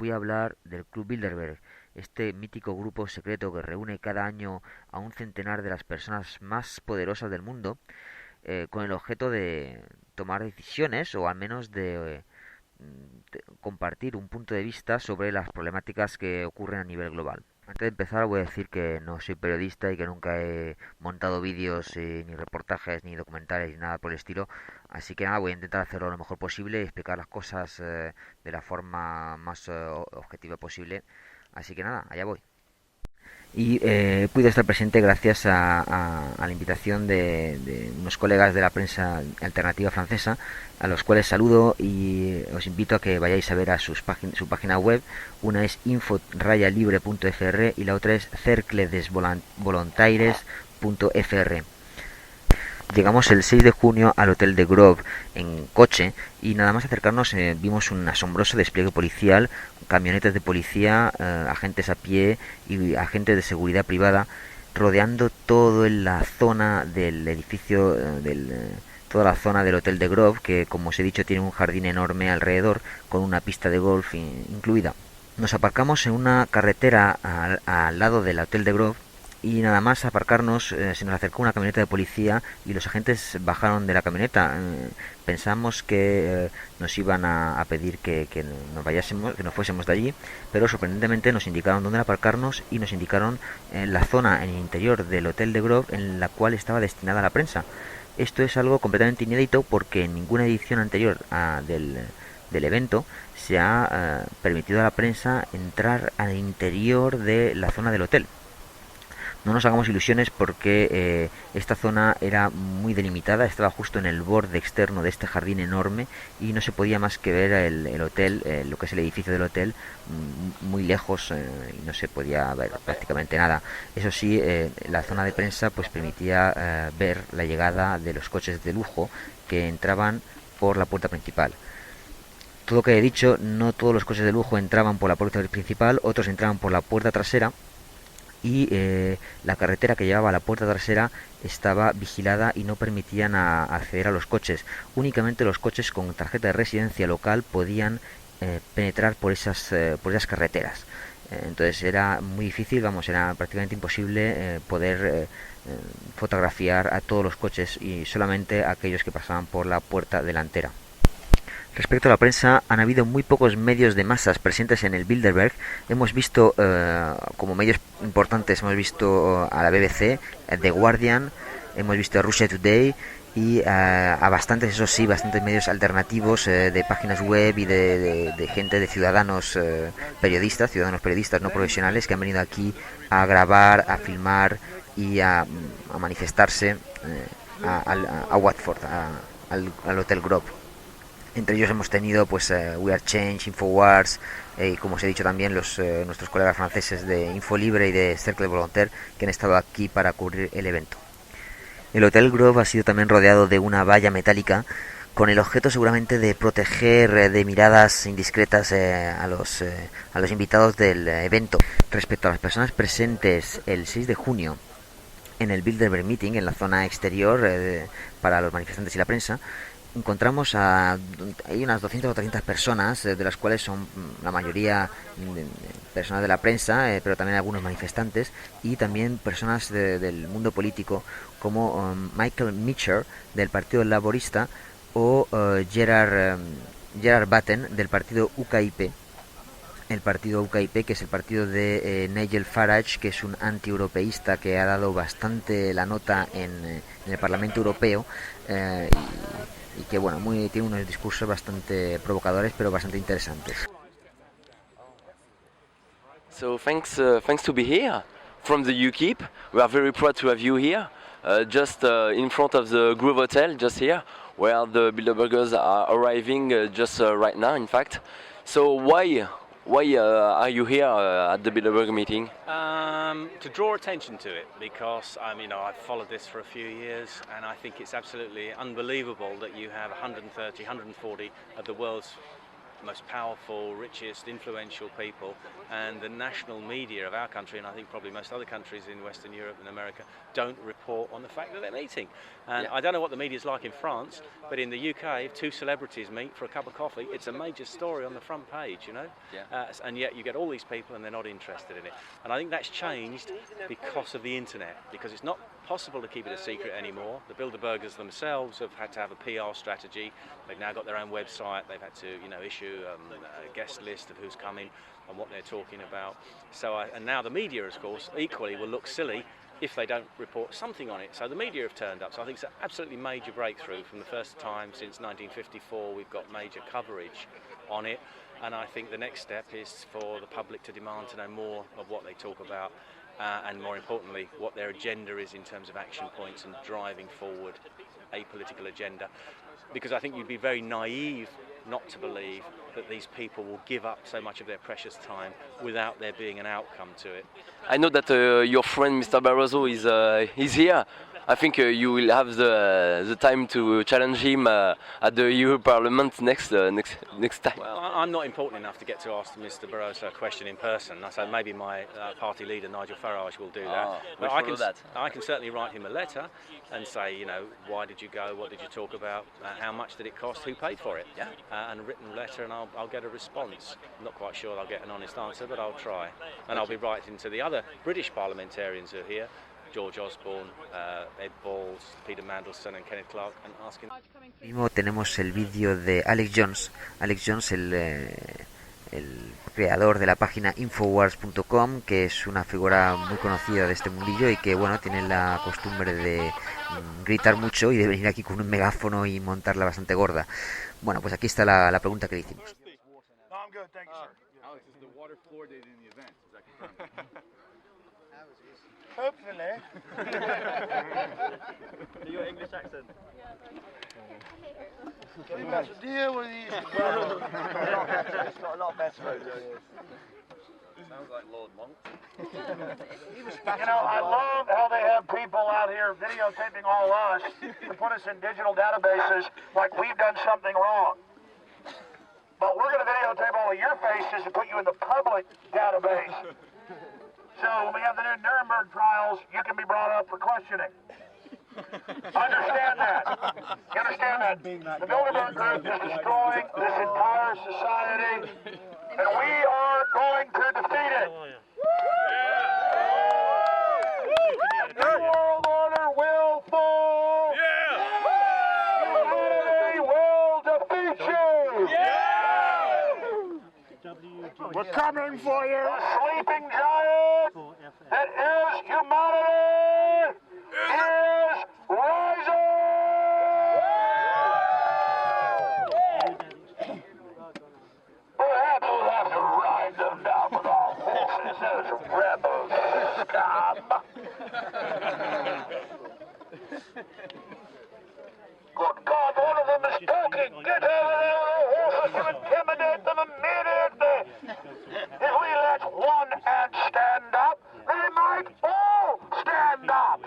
voy a hablar del Club Bilderberg, este mítico grupo secreto que reúne cada año a un centenar de las personas más poderosas del mundo, con el objeto de tomar decisiones o al menos de compartir un punto de vista sobre las problemáticas que ocurren a nivel global. Antes de empezar voy a decir que no soy periodista y que nunca he montado vídeos, ni reportajes, ni documentales, ni nada por el estilo. Así que nada, voy a intentar hacerlo lo mejor posible y explicar las cosas de la forma más objetiva posible. Así que nada, allá voy. Y pude estar presente gracias a la invitación de unos colegas de la prensa alternativa francesa, a los cuales saludo y os invito a que vayáis a ver a su página web. Una es info-libre.fr y la otra es cercledesvolontaires.fr. Llegamos el 6 de junio al hotel de Grove en coche y nada más acercarnos vimos un asombroso despliegue policial, camionetas de policía, agentes a pie y agentes de seguridad privada rodeando toda la zona del edificio, toda la zona del hotel de Grove, que como os he dicho tiene un jardín enorme alrededor con una pista de golf incluida. Nos aparcamos en una carretera al lado del hotel de Grove y nada más aparcarnos se nos acercó una camioneta de policía y los agentes bajaron de la camioneta. Pensamos que nos iban a pedir que nos vayásemos, que nos fuésemos de allí, pero sorprendentemente nos indicaron dónde aparcarnos y nos indicaron la zona en el interior del hotel de Grove en la cual estaba destinada la prensa. Esto es algo completamente inédito porque en ninguna edición anterior del evento se ha permitido a la prensa entrar al interior de la zona del hotel. No nos hagamos ilusiones porque esta zona era muy delimitada, estaba justo en el borde externo de este jardín enorme y no se podía más que ver el hotel, lo que es el edificio del hotel, muy lejos, y no se podía ver prácticamente nada. Eso sí, la zona de prensa pues permitía ver la llegada de los coches de lujo que entraban por la puerta principal. Todo lo que he dicho, no todos los coches de lujo entraban por la puerta principal, otros entraban por la puerta trasera y la carretera que llevaba a la puerta trasera estaba vigilada y no permitían acceder a los coches. Únicamente los coches con tarjeta de residencia local podían penetrar por esas carreteras. Entonces era muy difícil, vamos, era prácticamente imposible poder fotografiar a todos los coches y solamente a aquellos que pasaban por la puerta delantera. Respecto a la prensa, han habido muy pocos medios de masas presentes en el Bilderberg. Hemos visto, como medios importantes, hemos visto a la BBC, The Guardian, hemos visto a Russia Today y a bastantes, eso sí, bastantes medios alternativos de páginas web y de gente, de ciudadanos periodistas no profesionales que han venido aquí a grabar, a filmar y a manifestarse a Watford, al Hotel Grove. Entre ellos hemos tenido pues We Are Change, Infowars, como os he dicho también nuestros colegas franceses de Info Libre y de Cercle Volontaire que han estado aquí para cubrir el evento. El Hotel Grove ha sido también rodeado de una valla metálica con el objeto seguramente de proteger de miradas indiscretas a los invitados del evento. Respecto a las personas presentes el 6 de junio en el Bilderberg Meeting, en la zona exterior para los manifestantes y la prensa, encontramos hay unas 200 o 300 personas, de las cuales son la mayoría personas de la prensa, pero también algunos manifestantes y también personas del mundo político como Michael Mitchell del Partido Laborista o Gerard Batten del partido UKIP. El partido UKIP, que es el partido de Nigel Farage, que es un anti-europeísta que ha dado bastante la nota en el Parlamento Europeo, y que bueno, tiene unos discursos bastante provocadores pero bastante interesantes. So thanks to be here from the UKIP. We are very proud to have you here, just in front of the Grove Hotel, just here, where the Bilderbergers are arriving just right now, in fact. So why are you here at the Bilderberg meeting? To draw attention to it, because I've followed this for a few years, and I think it's absolutely unbelievable that you have 130, 140 of the world's most powerful, richest, influential people, and the national media of our country, and I think probably most other countries in Western Europe and America, don't report on the fact that they're meeting. And I don't know what the media's like in France, but in the UK, if two celebrities meet for a cup of coffee, it's a major story on the front page, you know? And yet you get all these people and they're not interested in it. And I think that's changed because of the internet, because it's not possible to keep it a secret anymore. The Bilderbergers themselves have had to have a PR strategy. They've now got their own website. They've had to, issue a guest list of who's coming and what they're talking about. So, and now the media, of course, equally will look silly if they don't report something on it. So the media have turned up. So I think it's an absolutely major breakthrough. From the first time since 1954, we've got major coverage on it. And I think the next step is for the public to demand to know more of what they talk about. And more importantly, what their agenda is in terms of action points and driving forward a political agenda. Because I think you'd be very naive not to believe that these people will give up so much of their precious time without there being an outcome to it. I know that your friend Mr. Barroso is here. I think you will have the time to challenge him at the EU Parliament next time. Well, I'm not important enough to get to ask Mr. Barroso a question in person. So maybe my party leader Nigel Farage will do that. But I can certainly write him a letter and say, why did you go? What did you talk about? How much did it cost? Who paid for it? And a written letter, and I'll get a response. I'm not quite sure I'll get an honest answer, but I'll try. And I'll be writing to the other British parliamentarians who are here, George Osborne, Ed Balls, Peter Mandelson and Kenneth Clark, and asking. Mismo tenemos el vídeo de Alex Jones. Alex Jones, el creador de la página infowars.com, que es una figura muy conocida de este mundillo y que tiene la costumbre de gritar mucho y de venir aquí con un megáfono y montarla bastante gorda. Bueno, pues aquí está la pregunta que le hicimos. Hopefully. Do your English accent. We must deal with these. It's got a lot better. Sounds like Lord Monk. I love how they have people out here videotaping all us to put us in digital databases like we've done something wrong. But we're going to videotape all of your faces and put you in the public database. So when we have the new Nuremberg trials, you can be brought up for questioning. Understand that. You understand that? The Bilderberg group is destroying this entire society, and we are going to defeat it. The New World Order will fall. Humanity will defeat you. We're coming for you. The sleeping giant that is humanity is rising. Perhaps we'll have to ride them down with our horses as rebels. Good God, one of them is talking. Get out of there, horses, to intimidate them immediately. If we let one ant stand up, they might all stand up.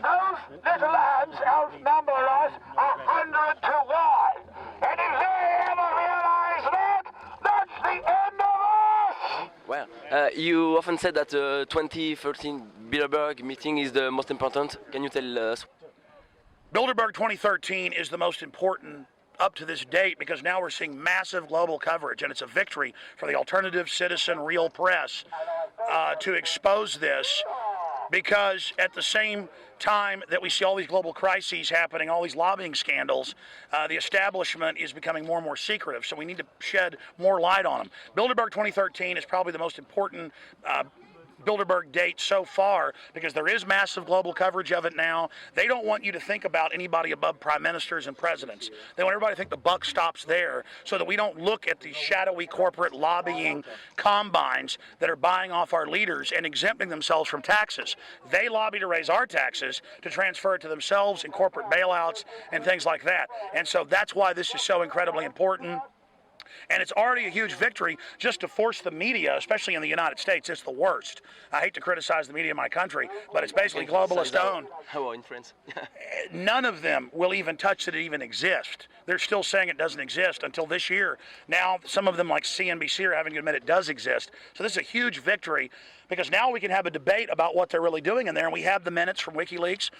Those little ants outnumber us 100 to 1. And if they ever realize that, that's the end of us. Well, you often said that the 2013 Bilderberg meeting is the most important. Can you tell us? Bilderberg 2013 is the most important up to this date because now we're seeing massive global coverage, and it's a victory for the alternative citizen real press to expose this, because at the same time that we see all these global crises happening, all these lobbying scandals, the establishment is becoming more and more secretive, so we need to shed more light on them. Bilderberg 2013 is probably the most important Bilderberg date so far because there is massive global coverage of it now. They don't want you to think about anybody above prime ministers and presidents. They want everybody to think the buck stops there so that we don't look at these shadowy corporate lobbying combines that are buying off our leaders and exempting themselves from taxes. They lobby to raise our taxes to transfer it to themselves in corporate bailouts and things like that. And so that's why this is so incredibly important. And it's already a huge victory just to force the media, especially in the United States. It's the worst. I hate to criticize the media in my country, but it's basically globalist owned. How in France? None of them will even touch that it even exists. They're still saying it doesn't exist until this year. Now, some of them, like CNBC, are having to admit it does exist. So this is a huge victory because now we can have a debate about what they're really doing in there. And we have the minutes from WikiLeaks.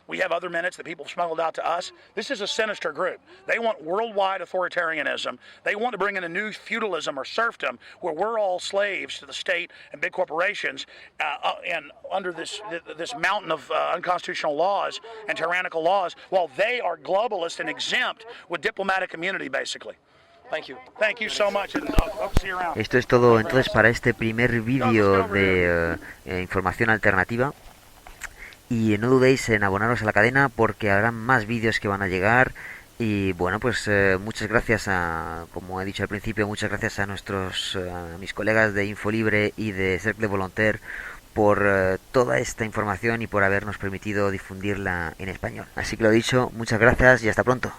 We have other minutes that people smuggled out to us. This is a sinister group. They want worldwide authoritarianism. They want to bring in a new feudalism or serfdom where we're all slaves to the state and big corporations and under this mountain of unconstitutional laws and tyrannical laws, while they are globalist and exempt with diplomatic immunity, basically. Thank you. Thank you so much, and hope to see you around. Esto es todo entonces para este primer vídeo de información alternativa. Y no dudéis en abonaros a la cadena porque habrá más vídeos que van a llegar. Y bueno, pues muchas gracias como he dicho al principio, muchas gracias a mis colegas de Infolibre y de Cercle de Volontaire por toda esta información y por habernos permitido difundirla en español. Así que lo dicho, muchas gracias y hasta pronto.